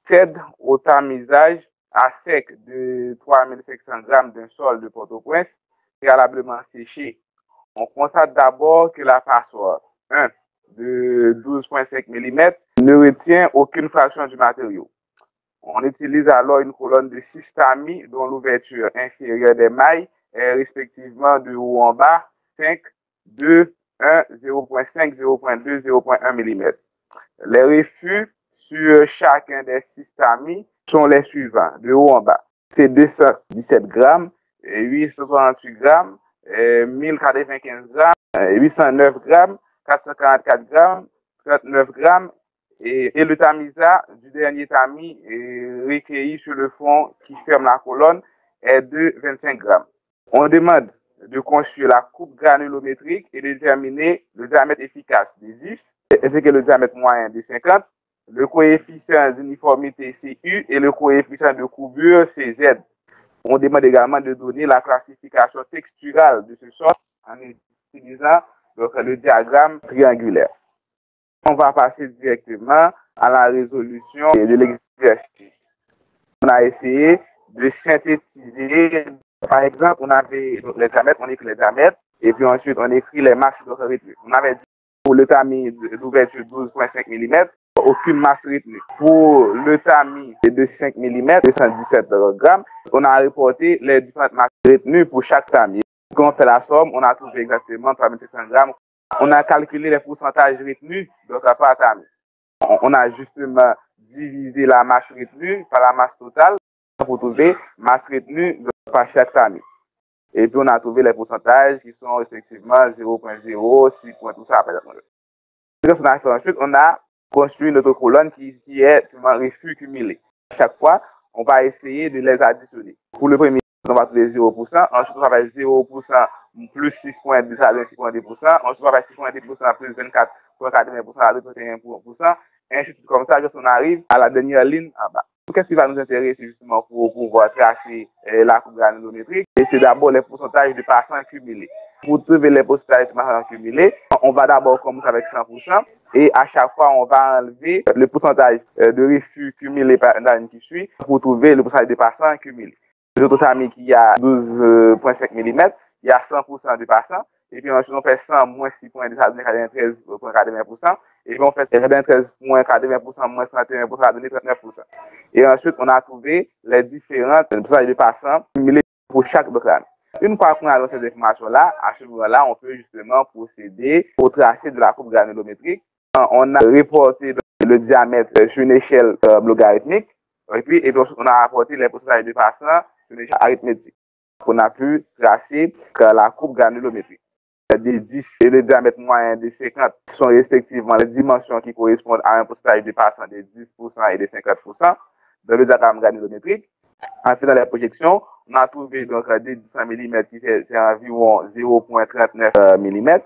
procède au tamisage à sec de 3500 grammes d'un sol de Port-au-Prince préalablement séché. On constate d'abord que la passoire 1 de 12,5 mm ne retient aucune fraction du matériau. On utilise alors une colonne de 6 tamis dont l'ouverture inférieure des mailles est respectivement de haut en bas 5, 2, 1, 0,5, 0,2, 0,1 mm. Les refus sur chacun des 6 tamis sont les suivants, de haut en bas. C'est 217 grammes, 868 grammes, 1095 grammes, 809 grammes, 444 grammes, 39 grammes, et le tamisage du dernier tamis recueilli sur le fond qui ferme la colonne est de 25 grammes. On demande de construire la coupe granulométrique et de déterminer le diamètre efficace de 10, ainsi que le diamètre moyen de 50, le coefficient d'uniformité CU et le coefficient de courbure CZ. On demande également de donner la classification texturale de ce sol en utilisant donc, le diagramme triangulaire. On va passer directement à la résolution de l'exercice. On a essayé de synthétiser. Par exemple, on avait les diamètres, on écrit les diamètres, et puis ensuite on écrit les masses retenues. On avait dit pour le tamis d'ouverture 12,5 mm, aucune masse retenue. Pour le tamis de 5 mm, 217 grammes, on a reporté les différentes masses retenues pour chaque tamis. Quand on fait la somme, on a trouvé exactement 3700 grammes. On a calculé les pourcentages retenus donc par tamis. On a justement divisé la masse retenue par la masse totale pour trouver masse retenue par chaque tamis. Et puis on a trouvé les pourcentages qui sont respectivement 0,0, 6, tout ça. Ensuite, on a construit notre colonne qui est un refus cumulé. À chaque fois, on va essayer de les additionner. Pour le premier, on va trouver 0%. Ensuite, on va faire 0% plus 6,2, ça donne 6,2%. Ensuite, on va faire 6,2% plus 24,80%, ça donne 31%. Et ainsi de suite, comme ça, on arrive à la dernière ligne en bas. Qu'est-ce qui va nous intéresser justement pour pouvoir tracer la coupe granulométrique? Et c'est d'abord les pourcentages de passants cumulés. Pour trouver les pourcentages de passants cumulés, on va d'abord commencer avec 100%. Et à chaque fois, on va enlever le pourcentage de refus cumulé par la ligne qui suit pour trouver le pourcentage de passants cumulés. Notre tamis qui a 12,5 mm, il y a 100% de passants. Et puis ensuite, on fait 100 moins 6,2, ça donne 93,80%. Et puis on fait 93,80% moins 31%, ça donne 39%. Et ensuite, on a trouvé les différentes pourcentages de passants cumulés pour chaque domaine. Une fois qu'on a ces informations-là, à ce moment-là, on peut justement procéder au tracé de la courbe granulométrique. On a reporté le diamètre sur une échelle logarithmique. Et puis on a apporté les pourcentages de passants sur une échelle arithmétique. On a pu tracer la courbe granulométrique. Des 10 et le diamètre moyen de 50 sont respectivement les dimensions qui correspondent à un pourcentage de passants de 10% et de 50% dans le diagramme granulométrique. En faisant les projections, on a trouvé donc des 100 mm qui c'est environ 0,39 mm.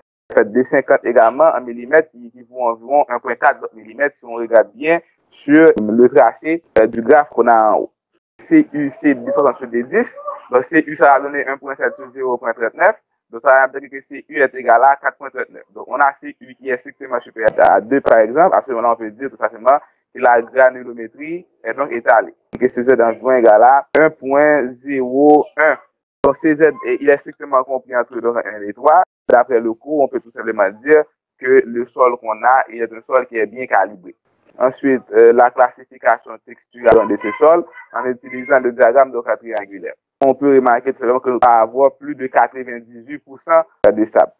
Des 50 également en millimètres qui vaut environ 1,4 mm si on regarde bien sur le tracé du graphe qu'on a en haut. CU, c'est 10 des 10. Donc CU, ça va donner 1,7 sur 0,39. Donc ça veut dire que CU est égal à 4,39. Donc on a CU qui est strictement supérieur à 2 par exemple. À ce moment-là, on peut dire tout simplement que la granulométrie est donc étalée. Et que CZ environ égal à 1,01. Donc CZ, il est strictement compris entre 1 et 3. D'après le cours, on peut tout simplement dire que le sol qu'on a, il est un sol qui est bien calibré. Ensuite, la classification texturale de ce sol en utilisant le diagramme de triangulaire. On peut remarquer tout simplement que nous allons avoir plus de 98% de sable.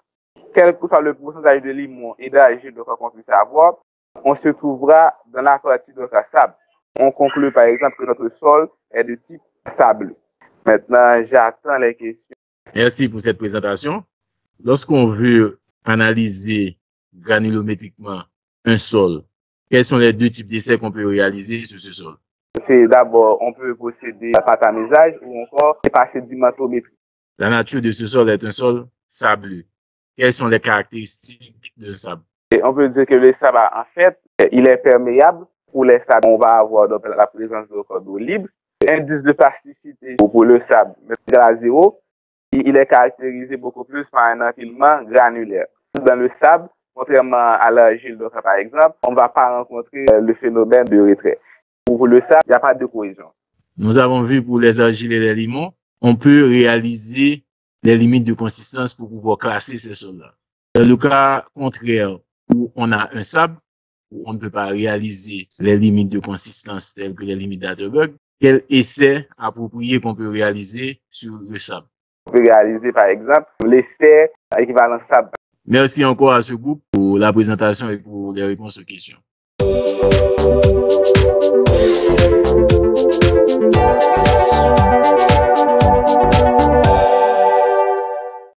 Quel que soit le pourcentage de limon et d'argile qu'on puisse avoir, on se trouvera dans la partie de sable. On conclut par exemple que notre sol est de type sableux. Maintenant, j'attends les questions. Merci pour cette présentation. Lorsqu'on veut analyser granulométriquement un sol, quels sont les deux types d'essais qu'on peut réaliser sur ce sol? C'est d'abord, on peut procéder par tamisage ou encore par sédimentométrie. La nature de ce sol est un sol sableux. Quelles sont les caractéristiques de sable? Et on peut dire que le sable, en fait, il est perméable. Pour les sables, on va avoir donc, la présence d'eau libre. L'indice de plasticité pour le sable est à 0. Il est caractérisé beaucoup plus par un empilement granulaire. Dans le sable, contrairement à l'argile, par exemple, on ne va pas rencontrer le phénomène de retrait. Pour le sable, il n'y a pas de cohésion. Nous avons vu pour les argiles et les limons, on peut réaliser les limites de consistance pour pouvoir classer ces sols-là. Dans le cas contraire, où on a un sable, où on ne peut pas réaliser les limites de consistance telles que les limites d'Atterberg, quel essai approprié qu'on peut réaliser sur le sable? On peut réaliser, par exemple, l'essai équivalent sable. Merci encore à ce groupe pour la présentation et pour les réponses aux questions.